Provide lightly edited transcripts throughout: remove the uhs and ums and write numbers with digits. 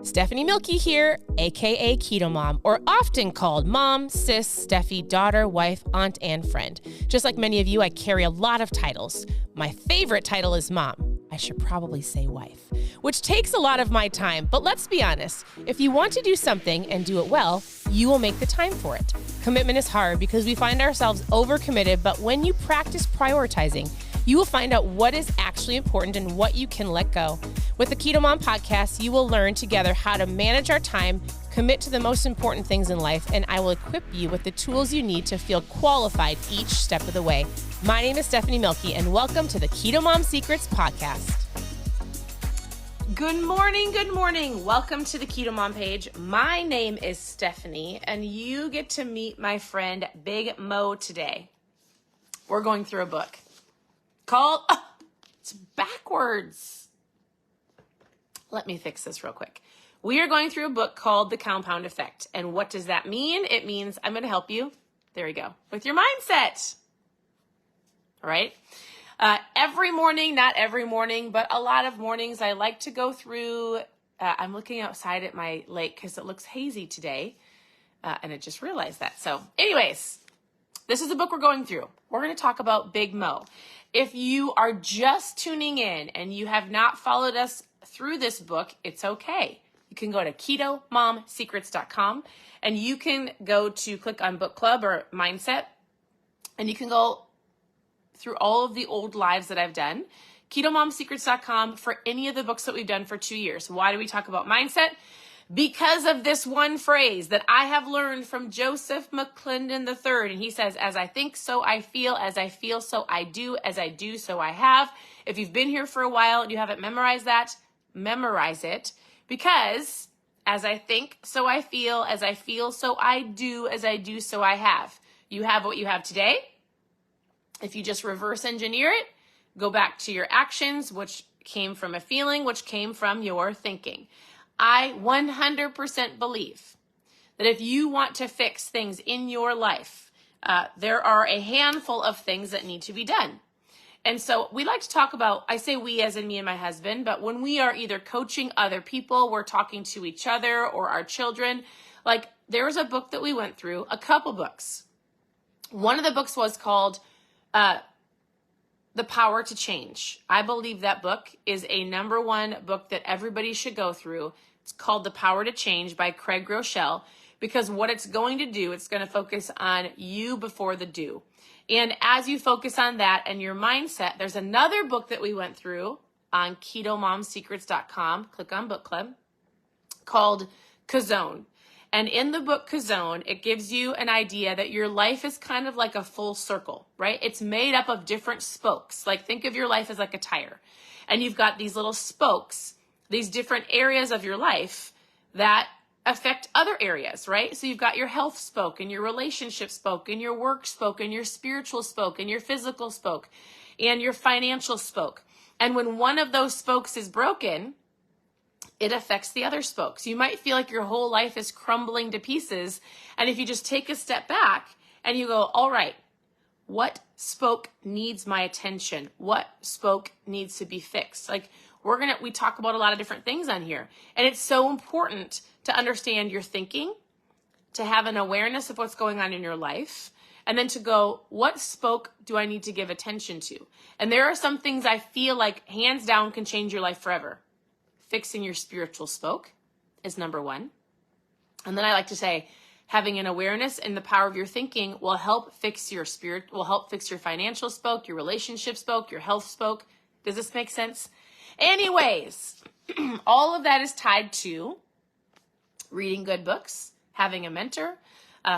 Stephanie Milky here, aka KetoMom, or often called mom, sis, Steffi, daughter, wife, aunt, and friend. Just like many of you, I carry a lot of titles. My favorite title is mom. I should probably say wife, which takes a lot of my time. But let's be honest, if you want to do something and do it well, you will make the time for it. Commitment is hard because we find ourselves overcommitted, but when you practice prioritizing, you will find out what is actually important and what you can let go. With the KetoMom podcast, you will learn together how to manage our time, commit to the most important things in life, and I will equip you with the tools you need to feel qualified each step of the way. My name is Stephanie Milky, and welcome to the KetoMom Secrets podcast. Good morning, good morning. Welcome to the KetoMom page. My name is Stephanie, and you get to meet my friend Big Mo today. We're going through a book called, it's backwards. Let me fix this real quick. We are going through a book called The Compound Effect. And what does that mean? It means I'm going to help you, there we go, with your mindset. All right. Every morning, not every morning, but a lot of mornings, I like to go through, I'm looking outside at my lake because it looks hazy today. And I just realized that. So anyways, this is the book we're going through. We're going to talk about Big Mo. If you are just tuning in and you have not followed us through this book, it's okay. You can go to ketomomsecrets.com and you can go to click on book club or mindset, and you can go through all of the old lives that I've done. ketomomsecrets.com for any of the books that we've done for 2 years. Why do we talk about mindset? Because of this one phrase that I have learned from Joseph McClendon III. And he says, as I think, so I feel, as I feel, so I do, as I do, so I have. If you've been here for a while and you haven't memorized that, memorize it. Because as I think, so I feel, as I feel, so I do, as I do, so I have. You have what you have today. If you just reverse engineer it, go back to your actions, which came from a feeling, which came from your thinking. I 100% believe that if you want to fix things in your life, there are a handful of things that need to be done. And so we like to talk about, I say we as in me and my husband, but when we are either coaching other people, we're talking to each other or our children, like there was a book that we went through, a couple books. One of the books was called The Power to Change. I believe that book is a number one book that everybody should go through. It's called The Power to Change by Craig Groeschel, because what it's going to do, it's going to focus on you before the do. And as you focus on that and your mindset, there's another book that we went through on ketomomsecrets.com, click on book club, called Kazone. And in the book Kazone, it gives you an idea that your life is kind of like a full circle, right? It's made up of different spokes. Like think of your life as like a tire. And you've got these little spokes, these different areas of your life that affect other areas, right? So you've got your health spoke and your relationship spoke and your work spoke and your spiritual spoke and your physical spoke and your financial spoke. And when one of those spokes is broken, it affects the other spokes. You might feel like your whole life is crumbling to pieces. And if you just take a step back and you go, all right, what spoke needs my attention? What spoke needs to be fixed? Like we talk about a lot of different things on here. And it's so important to understand your thinking, to have an awareness of what's going on in your life, and then to go, what spoke do I need to give attention to? And there are some things I feel like hands down can change your life forever. Fixing your spiritual spoke is number one. And then I like to say, having an awareness and the power of your thinking will help fix your financial spoke, your relationship spoke, your health spoke. Does this make sense? Anyways, all of that is tied to reading good books, having a mentor,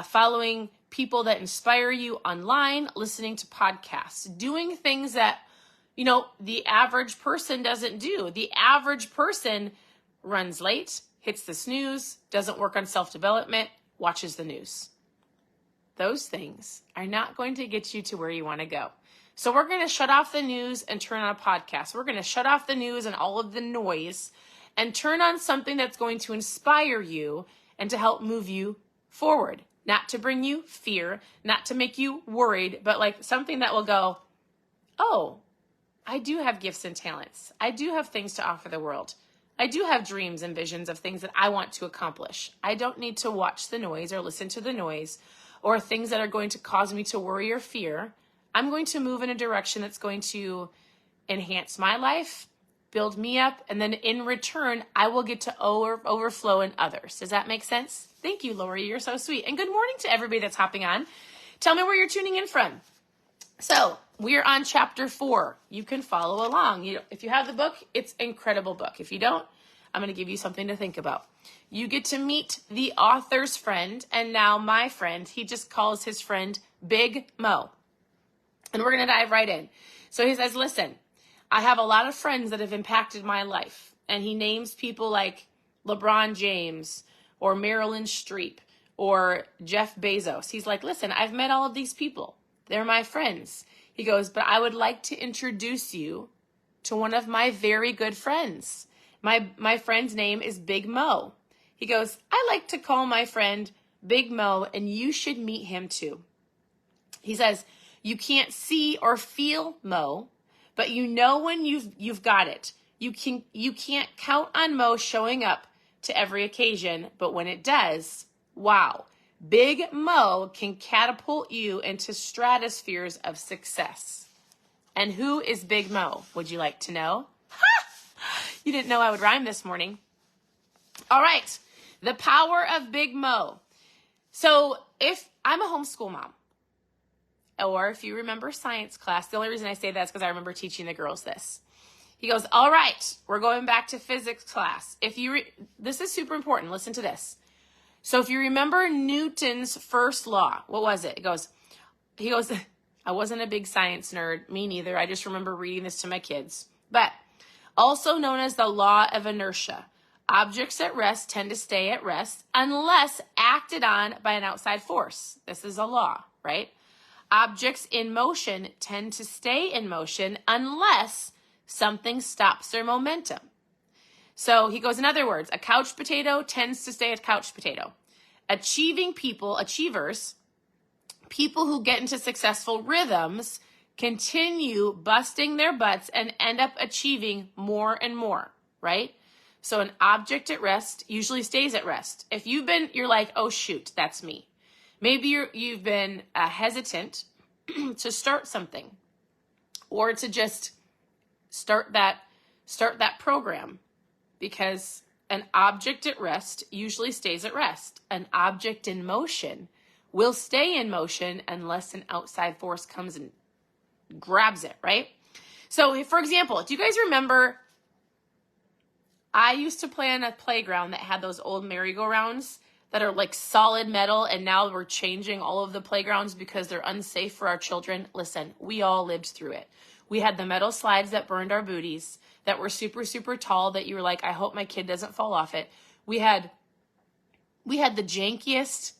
following people that inspire you online, listening to podcasts, doing things that the average person doesn't do. The average person runs late, hits the snooze, doesn't work on self-development, watches the news. Those things are not going to get you to where you want to go. So we're going to shut off the news and turn on a podcast. We're going to shut off the news and all of the noise and turn on something that's going to inspire you and to help move you forward. Not to bring you fear, not to make you worried, but like something that will go, oh, I do have gifts and talents. I do have things to offer the world. I do have dreams and visions of things that I want to accomplish. I don't need to watch the noise or listen to the noise or things that are going to cause me to worry or fear. I'm going to move in a direction that's going to enhance my life, build me up, and then in return, I will get to overflow in others. Does that make sense? Thank you, Lori. You're so sweet. And good morning to everybody that's hopping on. Tell me where you're tuning in from. So we're on chapter 4. You can follow along. If you have the book, it's an incredible book. If you don't, I'm going to give you something to think about. You get to meet the author's friend, and now my friend. He just calls his friend Big Mo. And we're going to dive right in. So he says, listen, I have a lot of friends that have impacted my life. And he names people like LeBron James or Marilyn Streep or Jeff Bezos. He's like, listen, I've met all of these people. They're my friends. He goes, but I would like to introduce you to one of my very good friends. My friend's name is Big Mo. He goes, I like to call my friend Big Mo, and you should meet him too. He says, you can't see or feel Mo, but you know when you've got it. You can't count on Mo showing up to every occasion, but when it does, wow. Big Mo can catapult you into stratospheres of success. And who is Big Mo? Would you like to know? You didn't know I would rhyme this morning. All right. The power of Big Mo. So if I'm a homeschool mom, or if you remember science class, the only reason I say that is because I remember teaching the girls this. He goes, all right, we're going back to physics class. This is super important. Listen to this. So if you remember Newton's first law, what was it? He goes, I wasn't a big science nerd, me neither. I just remember reading this to my kids. But also known as the law of inertia. Objects at rest tend to stay at rest unless acted on by an outside force. This is a law, right? Objects in motion tend to stay in motion unless something stops their momentum. So he goes, in other words, a couch potato tends to stay a couch potato. Achievers, people who get into successful rhythms, continue busting their butts and end up achieving more and more, right? So an object at rest usually stays at rest. If you're like, oh shoot, that's me. Maybe you've been hesitant to start something or to just start that program. Because an object at rest usually stays at rest. An object in motion will stay in motion unless an outside force comes and grabs it, right? So, for example, do you guys remember, I used to play on a playground that had those old merry-go-rounds that are like solid metal, and now we're changing all of the playgrounds because they're unsafe for our children. Listen, we all lived through it. We had the metal slides that burned our booties, that were super, super tall, that you were like, I hope my kid doesn't fall off it. We had the jankiest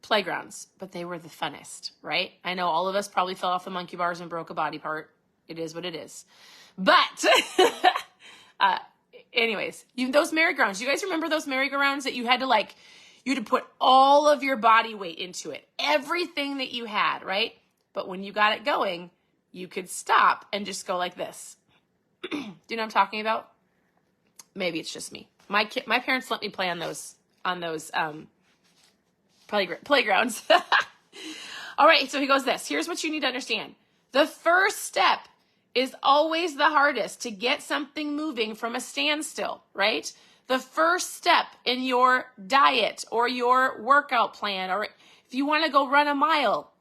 playgrounds, but they were the funnest, right? I know all of us probably fell off the monkey bars and broke a body part. It is what it is. But anyways, those merry-go-rounds, you guys remember those merry-go-rounds that you had to put all of your body weight into it, everything that you had, right? But when you got it going, you could stop and just go like this. Do you know what I'm talking about? Maybe it's just me. My parents let me play on those playgrounds. All right, so he goes this. Here's what you need to understand. The first step is always the hardest, to get something moving from a standstill, right? The first step in your diet or your workout plan, or if you want to go run a mile,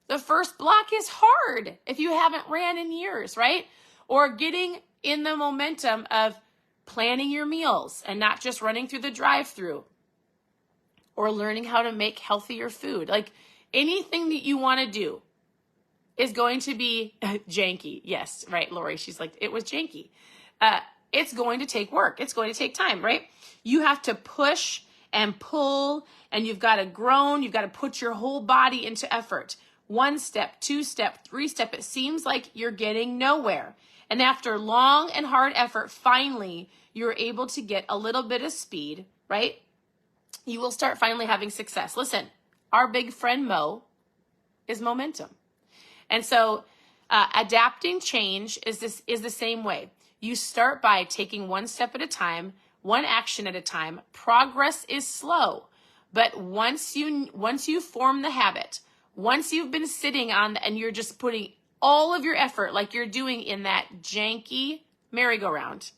the first block is hard if you haven't ran in years, right? Or getting in the momentum of planning your meals and not just running through the drive-thru, or learning how to make healthier food. Like anything that you want to do is going to be janky. Yes, right, Lori. She's like, it was janky. It's going to take work. It's going to take time, right? You have to push and pull, and you've got to groan. You've got to put your whole body into effort. 1 step, 2 step, 3 step. It seems like you're getting nowhere. And after long and hard effort, finally, you're able to get a little bit of speed, right? You will start finally having success. Listen, our big friend Mo is momentum. And so adapting change is the same way. You start by taking one step at a time, one action at a time. Progress is slow, but once you form the habit, once you've been sitting on and you're just putting all of your effort like you're doing in that janky merry-go-round,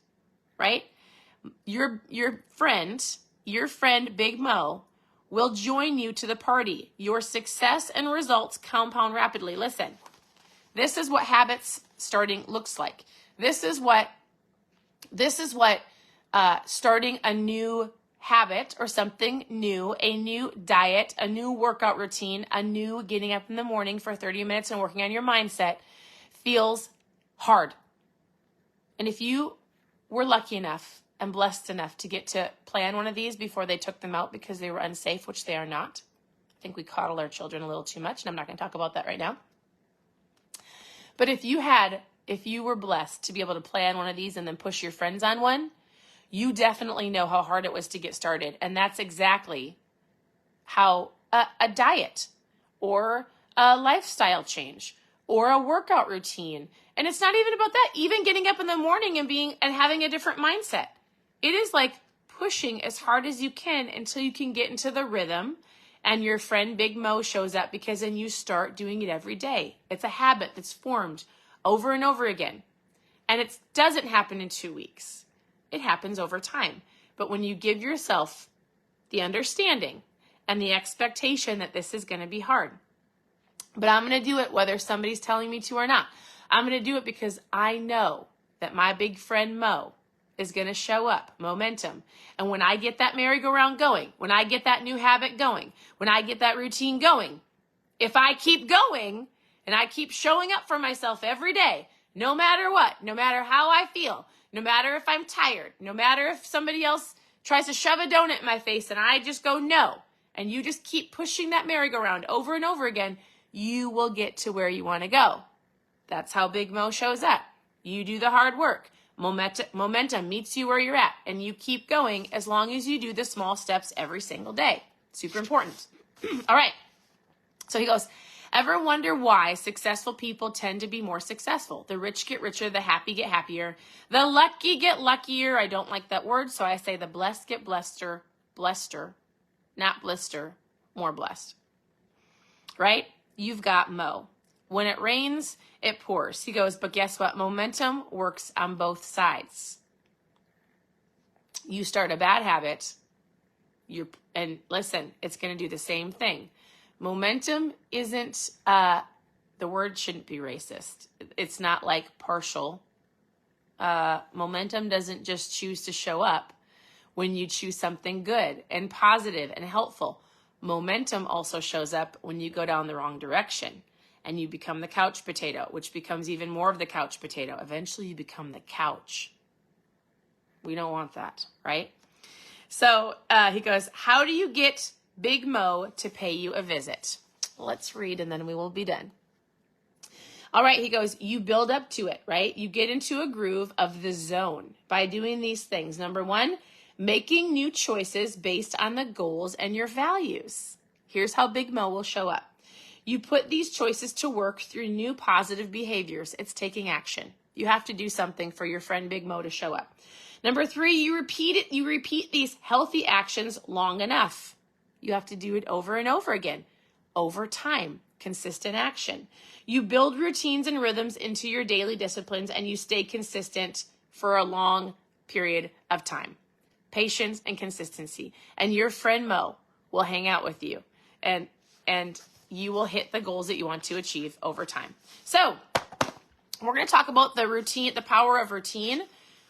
right? Your friend Big Mo will join you to the party. Your success and results compound rapidly. Listen, this is what habits starting looks like. This is what starting a new habit or something new, a new diet, a new workout routine, a new getting up in the morning for 30 minutes and working on your mindset feels hard. And if you were lucky enough and blessed enough to get to plan one of these before they took them out because they were unsafe, which they are not. I think we coddle our children a little too much, and I'm not going to talk about that right now. But if you were blessed to be able to plan one of these and then push your friends on one, you definitely know how hard it was to get started. And that's exactly how a diet or a lifestyle change or a workout routine. And it's not even about that. Even getting up in the morning and having a different mindset. It is like pushing as hard as you can until you can get into the rhythm and your friend Big Mo shows up, because then you start doing it every day. It's a habit that's formed over and over again. And it doesn't happen in 2 weeks. It happens over time. But when you give yourself the understanding and the expectation that this is going to be hard, but I'm going to do it whether somebody's telling me to or not. I'm going to do it because I know that my big friend Mo is going to show up, momentum. And when I get that merry-go-round going, when I get that new habit going, when I get that routine going, if I keep going and I keep showing up for myself every day, no matter what, no matter how I feel, no matter if I'm tired, no matter if somebody else tries to shove a donut in my face and I just go no, and you just keep pushing that merry-go-round over and over again, you will get to where you want to go. That's how Big Mo shows up. You do the hard work. Momentum meets you where you're at, and you keep going as long as you do the small steps every single day. Super important. All right. So he goes, ever wonder why successful people tend to be more successful? The rich get richer, the happy get happier, the lucky get luckier. I don't like that word, so I say the blessed get blesseder, not blister, more blessed. Right? You've got Mo. When it rains, it pours. He goes, but guess what? Momentum works on both sides. You start a bad habit, and listen, it's going to do the same thing. Momentum isn't, the word shouldn't be racist. It's not like partial. Momentum doesn't just choose to show up when you choose something good and positive and helpful. Momentum also shows up when you go down the wrong direction and you become the couch potato, which becomes even more of the couch potato. Eventually you become the couch. We don't want that, right? So he goes, how do you get Big Mo to pay you a visit? Let's read and then we will be done. All right, he goes, you build up to it, right? You get into a groove of the zone by doing these things. Number one, making new choices based on the goals and your values. Here's how Big Mo will show up. You put these choices to work through new positive behaviors. It's taking action. You have to do something for your friend Big Mo to show up. Number three, you repeat it. You repeat these healthy actions long enough. You have to do it over and over again, over time, consistent action. You build routines and rhythms into your daily disciplines, and you stay consistent for a long period of time. Patience and consistency. And your friend Mo will hang out with you, and you will hit the goals that you want to achieve over time. So we're going to talk about the routine, the power of routine.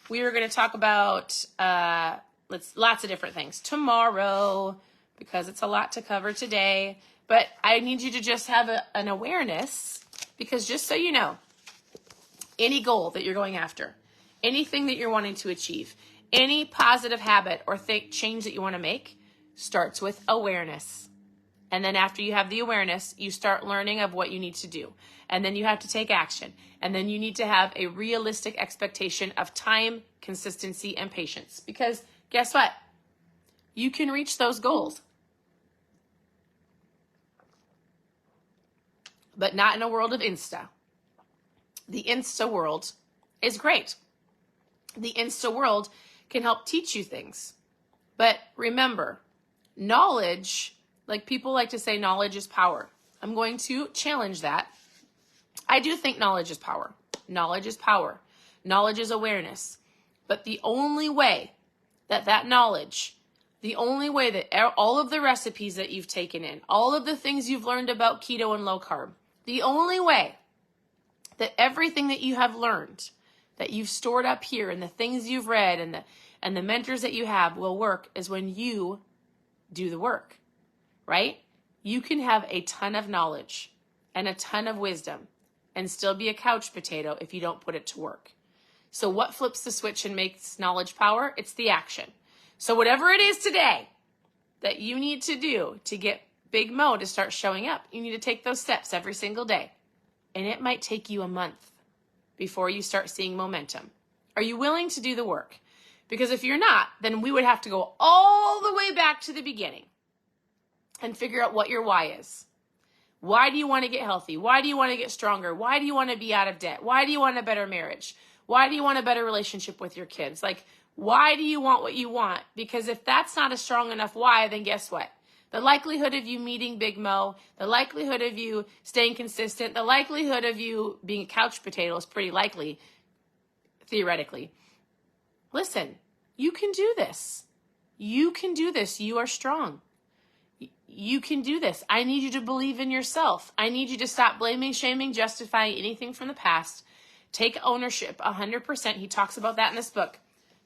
We are going to talk about lots of different things tomorrow because it's a lot to cover today. But I need you to just have an awareness, because just so you know, any goal that you're going after, anything that you're wanting to achieve, any positive habit or change that you want to make starts with awareness. And then after you have the awareness, you start learning of what you need to do. And then you have to take action. And then you need to have a realistic expectation of time, consistency, and patience. Because guess what? You can reach those goals. But not in a world of Insta. The Insta world is great. the Insta world can help teach you things. But remember, knowledge, like people like to say knowledge is power. I'm going to challenge that. I do think knowledge is power. Knowledge is power. Knowledge is awareness. But the only way that knowledge, the only way that all of the recipes that you've taken in, all of the things you've learned about keto and low carb, the only way that everything that you have learned, that you've stored up here, and the things you've read and the mentors that you have will work is when you do the work, right? You can have a ton of knowledge and a ton of wisdom and still be a couch potato if you don't put it to work. So what flips the switch and makes knowledge power? It's the action. So whatever it is today that you need to do to get Big Mo to start showing up, you need to take those steps every single day. And it might take you a month before you start seeing momentum. Are you willing to do the work? Because if you're not, then we would have to go all the way back to the beginning and figure out what your why is. Why do you want to get healthy? Why do you want to get stronger? Why do you want to be out of debt? Why do you want a better marriage? Why do you want a better relationship with your kids? Like, why do you want what you want? Because if that's not a strong enough why, then guess what? The likelihood of you meeting Big Mo, the likelihood of you staying consistent, the likelihood of you being a couch potato is pretty likely, theoretically. Listen, you can do this. You can do this. You are strong. You can do this. I need you to believe in yourself. I need you to stop blaming, shaming, justifying anything from the past. Take ownership 100%. He talks about that in this book.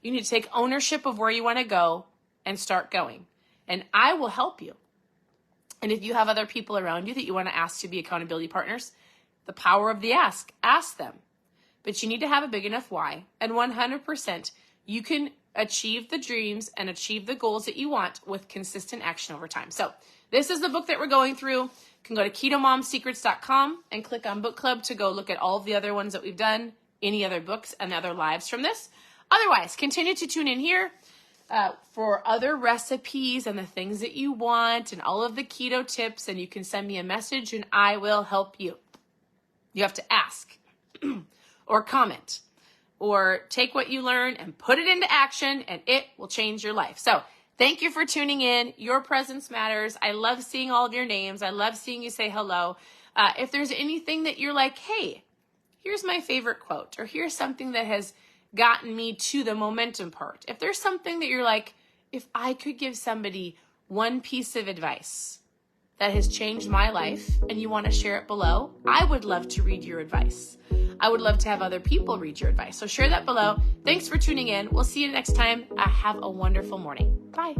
You need to take ownership of where you want to go and start going. And I will help you. And if you have other people around you that you want to ask to be accountability partners, the power of the ask them. But you need to have a big enough why. And 100%, you can achieve the dreams and achieve the goals that you want with consistent action over time. So this is the book that we're going through. You can go to ketomomsecrets.com and click on book club to go look at all of the other ones that we've done, any other books and other lives from this. Otherwise, continue to tune in here for other recipes and the things that you want and all of the keto tips. And you can send me a message and I will help you. You have to ask or comment or take what you learn and put it into action, and it will change your life. So thank you for tuning in. Your presence matters. I love seeing all of your names. I love seeing you say hello. If there's anything that you're like, hey, here's my favorite quote, or here's something that has gotten me to the momentum part. If there's something that you're like, if I could give somebody one piece of advice that has changed my life and you want to share it below, I would love to read your advice. I would love to have other people read your advice. So share that below. Thanks for tuning in. We'll see you next time. Have a wonderful morning. Bye.